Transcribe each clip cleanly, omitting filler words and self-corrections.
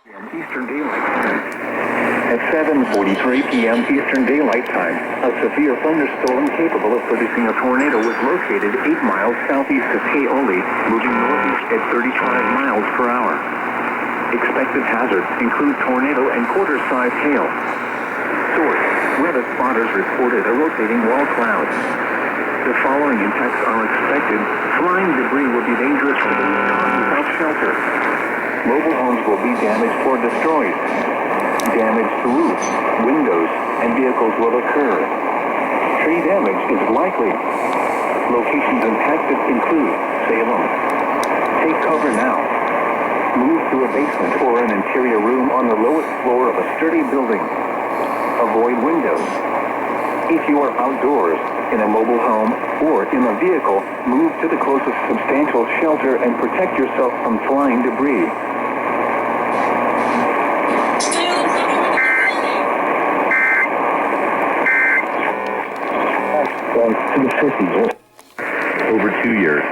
Eastern Daylight Time. At 7:43 p.m. Eastern Daylight Time, a severe thunderstorm capable of producing a tornado was located 8 miles southeast of Paoli, moving northeast at 35 miles per hour. Expected hazards include tornado and quarter-sized hail. Source: weather spotters reported a rotating wall cloud. The following impacts are expected. Flying debris will be dangerous for those caught without shelter. Mobile homes will be damaged or destroyed. Damage to roofs, windows, and vehicles will occur. Tree damage is likely. Locations impacted include Salem. Take cover now. Move to a basement or an interior room on the lowest floor of a sturdy building. Avoid windows. If you are outdoors, in a mobile home, or in a vehicle, move to the closest substantial shelter and protect yourself from flying debris. To the 50s. Over 2 years.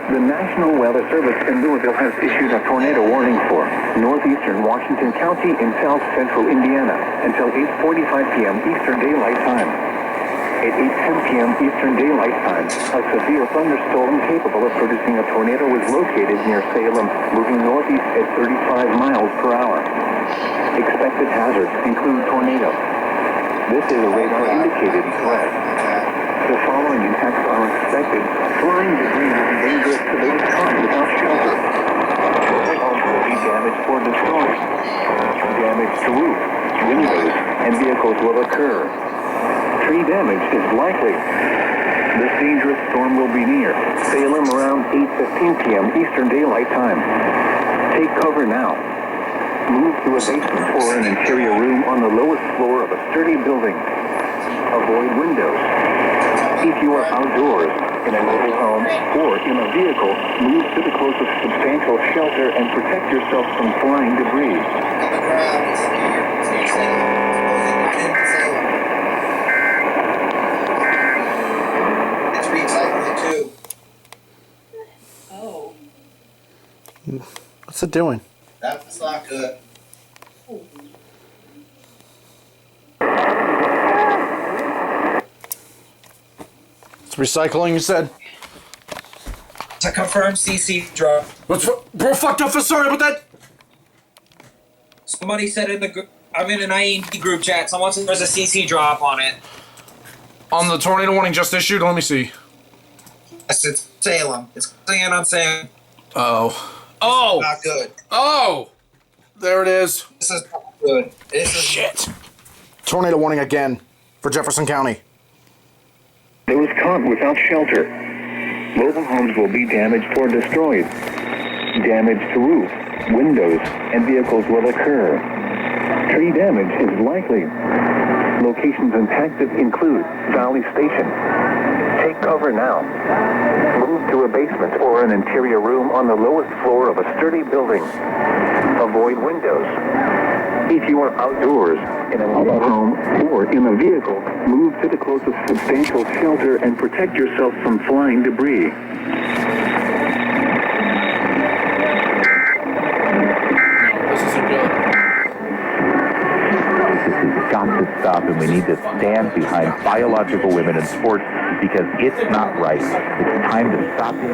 The National Weather Service in Louisville has issued a tornado warning for northeastern Washington County in south central Indiana until 8:45 p.m. Eastern Daylight Time. At 8:10 p.m. Eastern Daylight Time, a severe thunderstorm capable of producing a tornado was located near Salem, moving northeast at 35 miles per hour. Expected hazards include tornado. This is a radar-indicated threat. The following impacts are expected. Flying debris will be dangerous to those caught without shelter. Mobile homes will be damaged or destroyed. Damage to roofs, windows, and vehicles will occur. Tree damage is likely. This dangerous storm will be near Salem around 8:15 p.m. Eastern Daylight Time. Take cover now. Move to a basement or an interior room on the lowest floor of a sturdy building. Avoid windows. If you are outdoors, in a mobile home, or in a vehicle, move to the closest substantial shelter and protect yourself from flying debris. It's recycling too. Oh. What's it doing? That's not good. It's recycling, you said? It's a confirmed CC drop. Bro, fucked up. Sorry about that. Somebody said in the group, I'm in an IED group chat, someone said there's a CC drop on it. On the tornado warning just issued, let me see. Yes, it's Salem. It's closing in on Salem. Oh. Not good. Oh. There it is. This is not good. This is Shit. Tornado warning again for Jefferson County. Those caught without shelter. Mobile homes will be damaged or destroyed. Damage to roofs, windows, and vehicles will occur. Tree damage is likely. Locations impacted include Valley Station. Take cover now. Move to a basement or an interior room on the lowest floor of a sturdy building. Avoid windows. If you are outdoors, in a mobile home, or in a vehicle, move to the closest substantial shelter and protect yourself from flying debris. This isn't good. This has got to stop, and we need to stand behind biological women in sports because it's not right. It's time to stop it.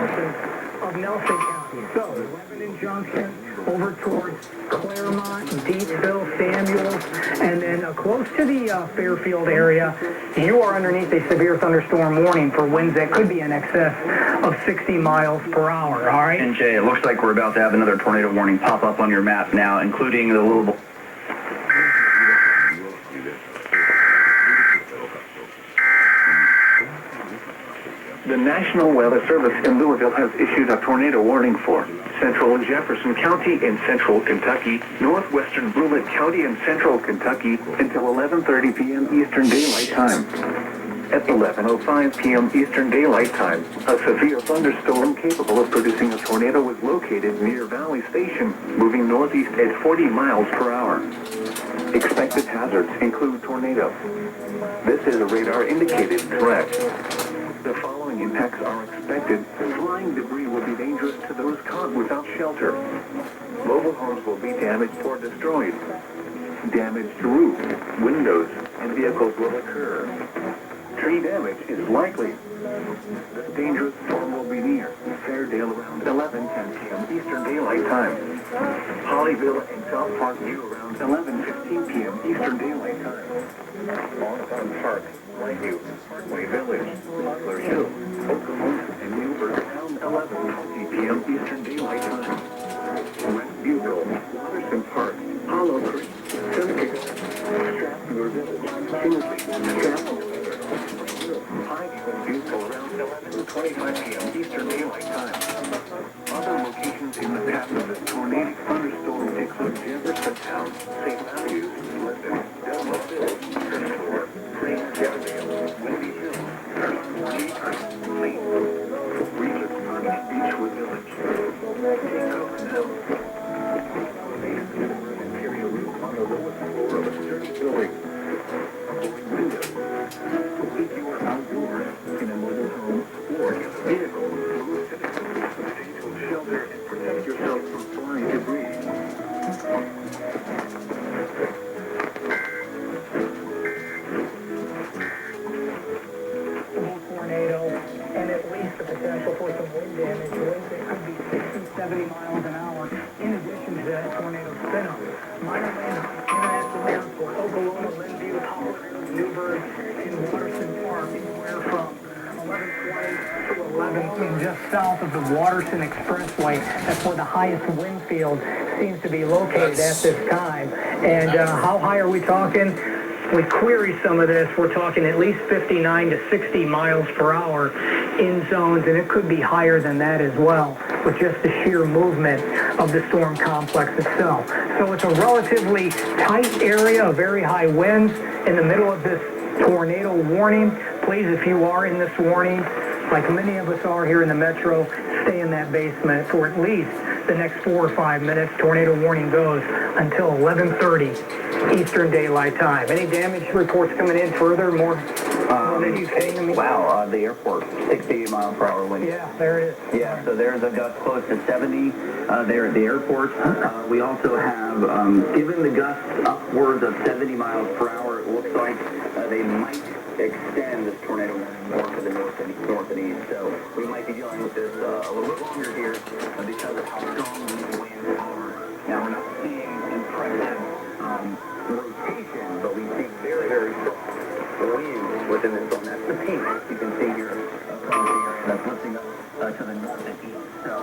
Of Nelson County. So, Lebanon Junction, over towards Claremont, Deepville, Samuels, and then close to the Fairfield area, you are underneath a severe thunderstorm warning for winds that could be in excess of 60 miles per hour, all right? And Jay, it looks like we're about to have another tornado warning pop up on your map now, including the Louisville. The National Weather Service in Louisville has issued a tornado warning for central Jefferson County in central Kentucky, northwestern Blewett County in central Kentucky until 11:30 p.m. Eastern Daylight Time. At 11:05 p.m. Eastern Daylight Time, a severe thunderstorm capable of producing a tornado was located near Valley Station, moving northeast at 40 miles per hour. Expected hazards include tornado. This is a radar-indicated threat. The following following impacts are expected. Flying debris will be dangerous to those caught without shelter. Mobile homes will be damaged or destroyed. Damage to roofs, windows, and vehicles will occur. Tree damage is likely. This dangerous storm will be near Fairdale around 11:10 p.m. Eastern Daylight Time. Hollyville and South Park View around 11:15 p.m. Eastern Daylight Time. Longpond Park, Lakeview, Parkway Village, Butler Hill, Oklahoma, and Newburgh around 11:20 p.m. Eastern Daylight Time. West Bucol, Watterson Park, Hollow Creek, Simcoe, Strathmore Village, Kingsley, Strathmore, Pineview and Bucol around 11:25 p.m. Eastern Daylight Time. Other locations in the path of this tornadic thunderstorm include Jefferson County, St. Matthews, Linden, Delma Village, Crestmore, Prince Gabriel, Windy Hill, St. Regis Park, Beechwood Village, Jacob Canal. Imperial roof on the lowest floor of a sturdy building. Windows. If you are outdoors in a mobile home or in a vehicle, move to the substantial shelter and protect yourself from flying debris. Tornado, and at least the potential for some wind damage. Winds that could be 60, 70 miles an hour. In addition to that, tornado spin-up. Minor landmarks, international airport, Oklahoma, Linview, Howard, Newburgh, and Watterson Park, anywhere from 1120 to 11 just south of the Watterson Expressway. That's where the highest wind field seems to be located at this time. And how high are we talking? We query some of this, we're talking at least 59 to 60 miles per hour in zones, and it could be higher than that as well, with just the sheer movement of the storm complex itself. So it's a relatively tight area of very high winds in the middle of this tornado warning. Please, if you are in this warning, like many of us are here in the metro, stay in that basement for at least the next 4 or 5 minutes. Tornado warning goes until 11:30 Eastern Daylight Time. Any damage reports coming in further? More than you saying to me? Wow, the airport, 68 mile per hour wind. Yeah, there it is. Yeah, so there's a gust close to 70 there at the airport. We also have, given the gusts upwards of 70 miles per hour, it looks like they might extend this tornado more to the north and east. So we might be dealing with this a little bit longer here because of how strong these winds are. Now, we're not seeing impressive rotation, but we see very, very strong winds within this zone. That's the peak you can see here across the area that's lifting up to the north and east. So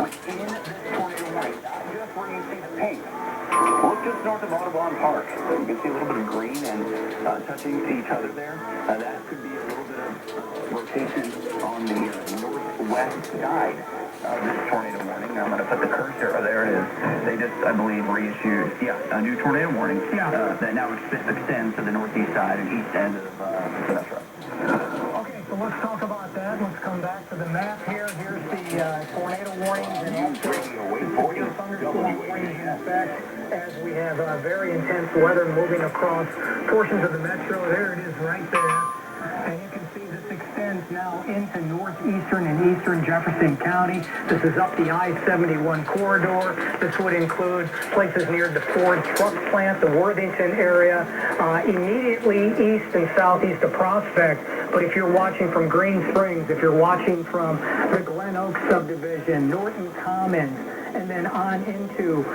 within this tornado warning, not just where you see the pink. Look just north of Audubon Park. You can see a little bit of green and touching each other there. That could be a little bit of rotation on the northwest side of this tornado warning. Now I'm going to put the cursor, there it is. They just, I believe, reissued, a new tornado warning that now extends to the northeast side and east end of the metro. Okay, so let's talk about that. Let's come back to the map here. Here's the tornado warnings and also the thunderstorm warnings in effect as we have very intense weather moving across portions of the metro. There it is right there. And you can see this extends now into northeastern and eastern Jefferson County. This is up the I-71 corridor. This would include places near the Ford truck plant, the Worthington area, immediately east and southeast of Prospect. But if you're watching from Green Springs, if you're watching from the Glen Oaks subdivision, Norton Commons, and then on into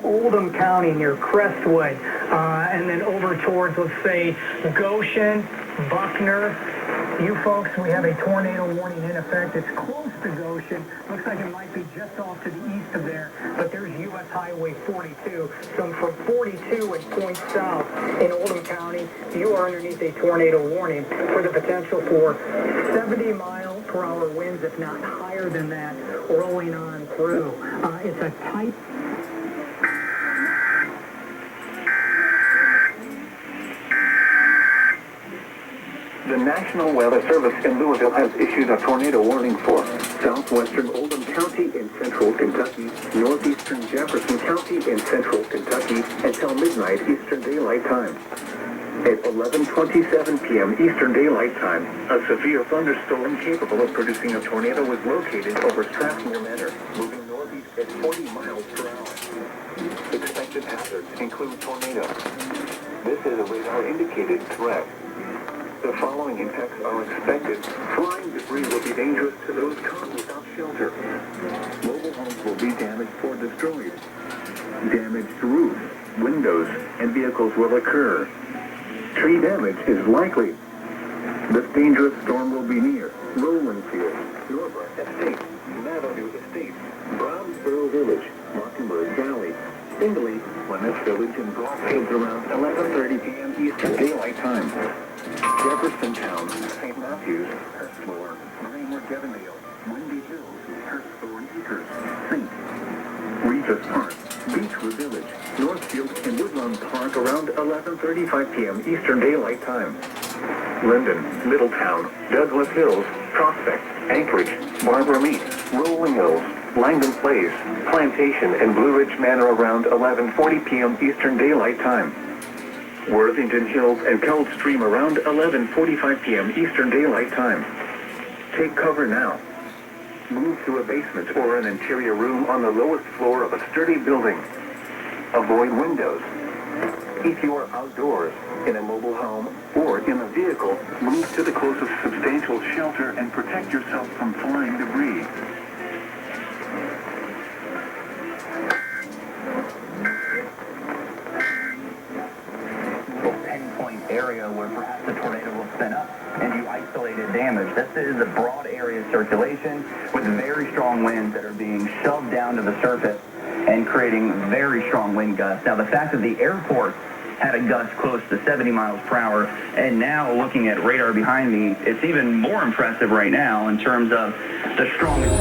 Oldham County near Crestwood, and then over towards, let's say, Goshen, Buckner. You folks, we have a tornado warning in effect. It's close to Goshen. Looks like it might be just off to the east of there, but there's U.S. Highway 42. So from 42 and point south in Oldham County, you are underneath a tornado warning for the potential for 70 mile per hour winds, if not higher than that, rolling on through. It's a tight... The National Weather Service in Louisville has issued a tornado warning for southwestern Oldham County in central Kentucky, northeastern Jefferson County in central Kentucky until midnight Eastern Daylight Time. At 11:27 p.m. Eastern Daylight Time, a severe thunderstorm capable of producing a tornado was located over Strathmore Manor, moving northeast at 40 miles per hour. Expected hazards include tornado. This is a radar-indicated threat. The following impacts are expected. Flying debris will be dangerous to those caught without shelter. Mobile homes will be damaged or destroyed. Damaged roofs, windows, and vehicles will occur. Tree damage is likely. This dangerous storm will be near Roland Field, Norbert Estate, Maverdue Estates, Brownsboro Village, Mockingbird Valley, Stingley, Plymouth Village, and Broadfields around 11:30 p.m. Eastern Daylight Time. Jefferson County, St. Matthews, Hurstmore, Raymore Devondale, Windy Hills, Hurstthorne Acres, St. Regis Park, Beechwood Village, Northfield, and Woodlawn Park around 11:35 p.m. Eastern Daylight Time. Linden, Middletown, Douglas Hills, Prospect, Anchorage, Barbara Mead, Rolling Hills, Langdon Place, Plantation, and Blue Ridge Manor around 11:40 p.m. Eastern Daylight Time. Worthington Hills and Coldstream around 11:45 p.m. Eastern Daylight Time. Take cover now. Move to a basement or an interior room on the lowest floor of a sturdy building. Avoid windows. If you are outdoors, in a mobile home, or in a vehicle, move to the closest substantial shelter and protect yourself from flying debris. Pinpoint area where perhaps the tornado will spin up, and you isolated damage. This is a broad area circulation with very strong winds that are being shoved down to the surface and creating very strong wind gusts. Now, the fact that the airport had a gust close to 70 miles per hour, and now looking at radar behind me, it's even more impressive right now in terms of the strongest